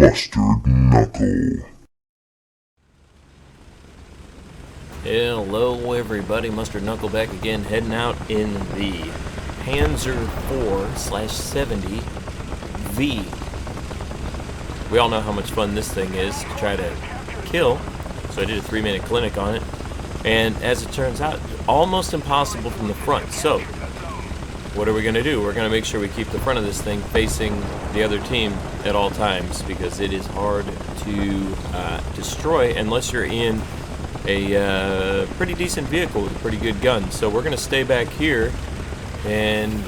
Mustard Knuckle. Hello everybody, Mustard Knuckle back again, heading out in the Panzer 4/70V. We all know how much fun this thing is to try to kill, so I did a 3-minute clinic on it, and as it turns out, almost impossible from the front. So, what are we going to do? We're going to make sure we keep the front of this thing facing the other team at all times, because it is hard to destroy unless you're in a pretty decent vehicle with a pretty good gun. So we're going to stay back here and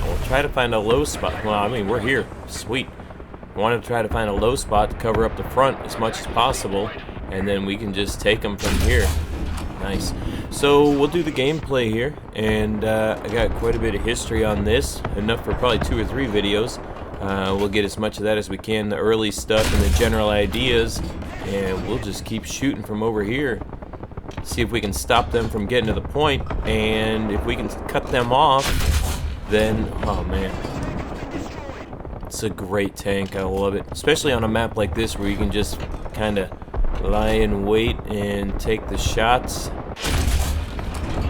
we'll try to find a low spot. Well, I mean, we're here. Sweet. I want to try to find a low spot to cover up the front as much as possible, and then we can just take them from here. Nice. So we'll do the gameplay here, and I got quite a bit of history on this, enough for probably 2 or 3 videos. We'll get as much of that as we can, the early stuff and the general ideas, and we'll just keep shooting from over here. See if we can stop them from getting to the point, and if we can cut them off, then, oh man. It's a great tank, I love it. Especially on a map like this where you can just kind of lie in wait and take the shots.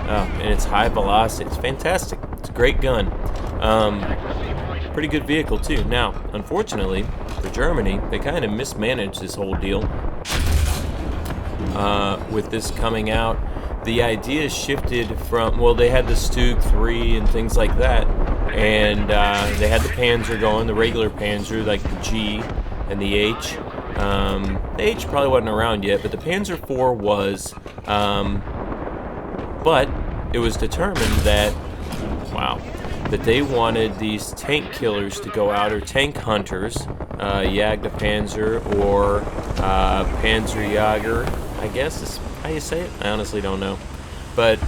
Oh, and it's high velocity. It's fantastic. It's a great gun. Pretty good vehicle too. Now, unfortunately, for Germany, they kind of mismanaged this whole deal. With this coming out, the idea shifted from, well, they had the Stug 3 and things like that, and they had the Panzer going, the regular Panzer, like the G and the H. The H probably wasn't around yet, but the Panzer 4 was, but it was determined that, wow, that they wanted these tank killers to go out, or tank hunters, Jagdpanzer or Panzerjäger, I guess is how you say it. I honestly don't know. But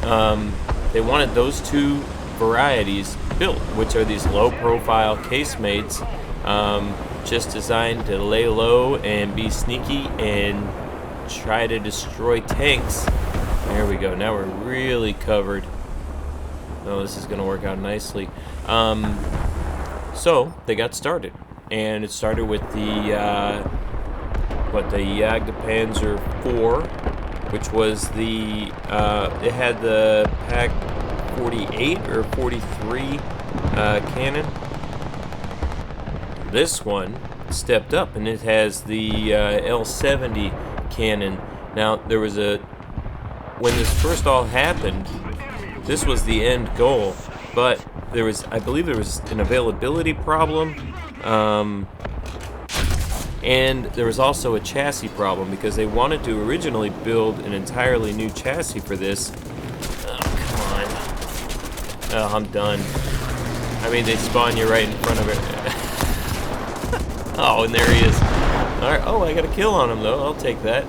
they wanted those 2 varieties built, which are these low-profile casemates, just designed to lay low and be sneaky and try to destroy tanks. There we go. Now we're really covered. Oh, this is going to work out nicely. So they got started, and it started with the the Jagdpanzer 4, which was the it had the Pack 48 or 43 cannon. This one stepped up, and it has the L70 cannon. Now there was when this first all happened, this was the end goal, but there was, I believe there was an availability problem, and there was also a chassis problem, because they wanted to originally build an entirely new chassis for this. Oh, come on. Oh, I'm done. I mean, they spawn you right in front of it. Oh, and there he is. Alright, oh, I got a kill on him, though. I'll take that.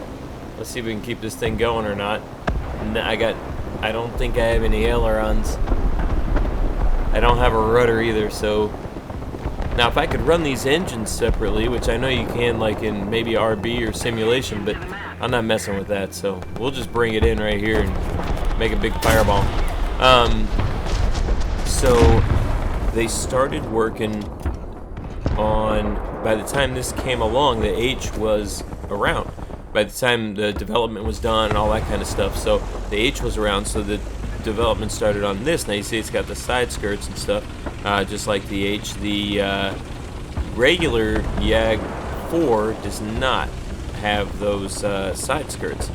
Let's see if we can keep this thing going or not. I don't think I have any ailerons. I don't have a rudder either, so... Now, if I could run these engines separately, which I know you can, like in maybe RB or simulation, but I'm not messing with that, so we'll just bring it in right here and make a big fireball. So they started working on, by the time this came along, the H was around. By the time the development was done and all that kind of stuff, so the H was around, so the development started on this. Now you see it's got the side skirts and stuff, just like the H. The regular Jag 4 does not have those side skirts.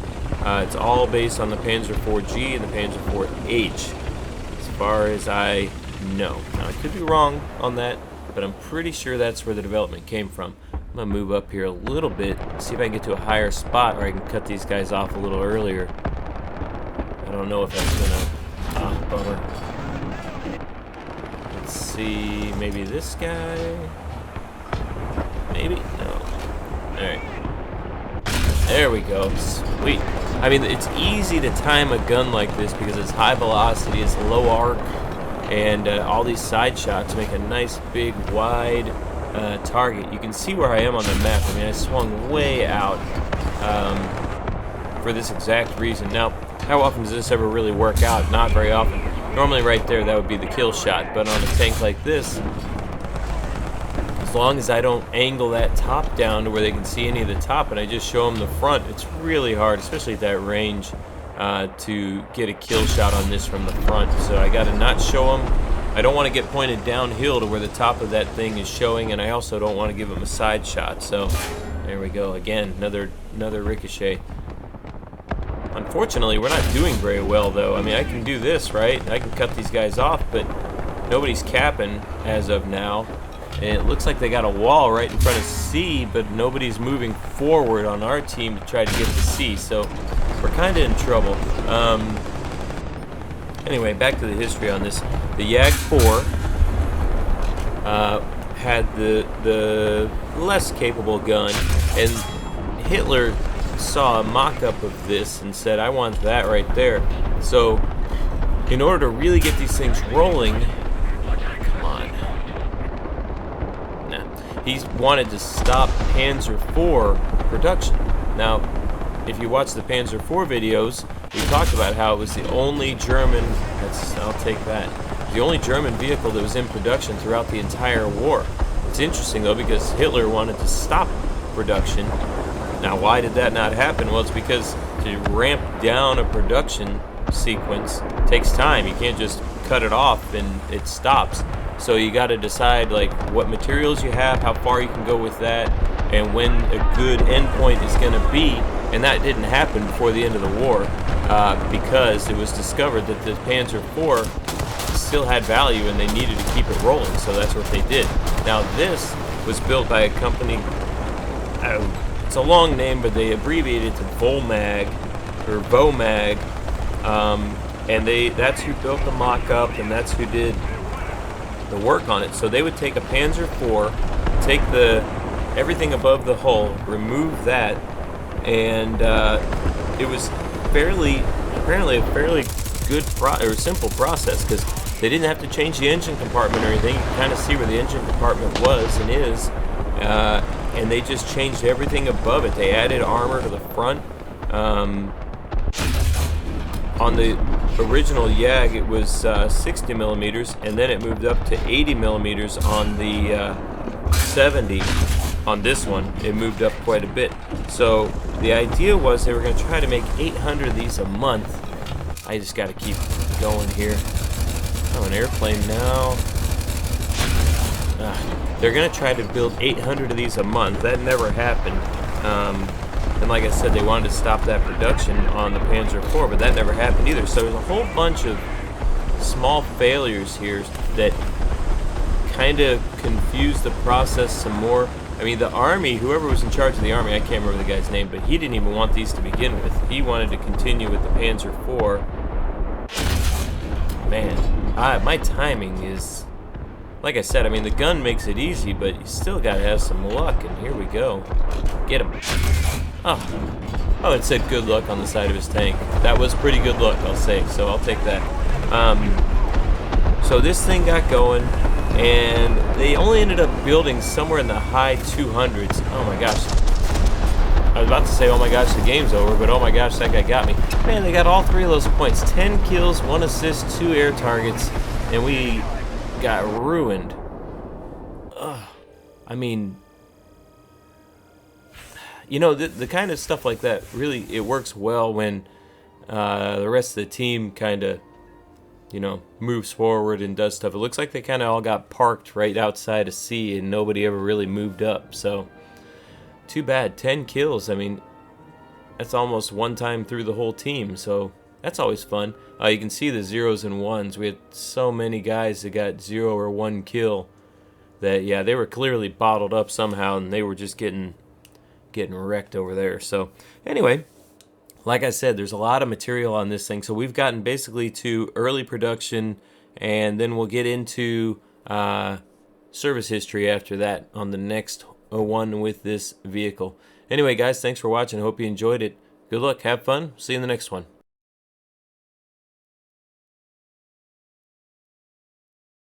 It's all based on the Panzer 4G and the Panzer 4H, as far as I know. Now I could be wrong on that, but I'm pretty sure that's where the development came from. I'm going to move up here a little bit, see if I can get to a higher spot where I can cut these guys off a little earlier. I don't know if that's going to... Ah, bummer. Let's see, maybe this guy? Maybe? No. Alright. There we go. Sweet. I mean, it's easy to time a gun like this because it's high velocity, it's low arc, and all these side shots make a nice, big, wide target. You can see where I am on the map. I mean, I swung way out for this exact reason. Now, how often does this ever really work out? Not very often. Normally right there, that would be the kill shot, but on a tank like this, as long as I don't angle that top down to where they can see any of the top and I just show them the front, it's really hard, especially at that range, to get a kill shot on this from the front. So I got to not show them. I don't want to get pointed downhill to where the top of that thing is showing, and I also don't want to give them a side shot. So there we go. Again, another ricochet. Unfortunately, we're not doing very well, though. I mean, I can do this, right? I can cut these guys off, but nobody's capping as of now. And it looks like they got a wall right in front of C, but nobody's moving forward on our team to try to get to C. So we're kind of in trouble. Anyway, back to the history on this. The Jag-4 had the less capable gun, and Hitler saw a mock-up of this and said, I want that right there. So in order to really get these things rolling, come on. Nah. He wanted to stop Panzer IV production. Now, if you watch the Panzer IV videos, we talked about how it was the only German, I'll take that, the only German vehicle that was in production throughout the entire war. It's interesting though, because Hitler wanted to stop production. Now, why did that not happen? Well, it's because to ramp down a production sequence takes time. You can't just cut it off and it stops. So you got to decide like what materials you have, how far you can go with that, and when a good endpoint is going to be. And that didn't happen before the end of the war, because it was discovered that the Panzer IV still had value and they needed to keep it rolling, so that's what they did. Now this was built by a company, it's a long name, but they abbreviated to Volmag, or Vomag, and that's who built the mock-up, and that's who did the work on it. So they would take a Panzer IV, take everything above the hull, remove that, and it was apparently a fairly good or simple process, because they didn't have to change the engine compartment or anything. You can kind of see where the engine compartment was and is, and they just changed everything above it. They added armor to the front. On the original Jag, it was 60 millimeters, and then it moved up to 80 millimeters on the 70. On this one, it moved up quite a bit. So the idea was they were going to try to make 800 of these a month. I just got to keep going here. Oh, an airplane now. They're going to try to build 800 of these a month. That never happened. And like I said, they wanted to stop that production on the Panzer IV, but that never happened either. So there's a whole bunch of small failures here that kind of confused the process some more. I mean, the Army, whoever was in charge of the Army, I can't remember the guy's name, but he didn't even want these to begin with. He wanted to continue with the Panzer IV. Man, my timing is, like I said, I mean, the gun makes it easy, but you still got to have some luck, and here we go. Get him. Oh, it said good luck on the side of his tank. That was pretty good luck, I'll say, so I'll take that. So this thing got going, and they only ended up building somewhere in the high 200s. Oh my gosh. I was about to say, oh my gosh, the game's over, but oh my gosh, that guy got me. Man, they got all 3 of those points. 10 kills, 1 assist, 2 air targets, and we got ruined. Ugh. I mean, you know, the kind of stuff like that, really, it works well when the rest of the team kind of, you know, moves forward and does stuff. It looks like they kind of all got parked right outside of C and nobody ever really moved up. So, too bad. 10 kills. I mean, that's almost one time through the whole team. So, that's always fun. You can see the 0s and 1s. We had so many guys that got 0 or 1 kill that, yeah, they were clearly bottled up somehow and they were just getting wrecked over there. So, anyway, like I said, there's a lot of material on this thing. So we've gotten basically to early production, and then we'll get into service history after that on the next one with this vehicle. Anyway, guys, thanks for watching. I hope you enjoyed it. Good luck. Have fun. See you in the next one.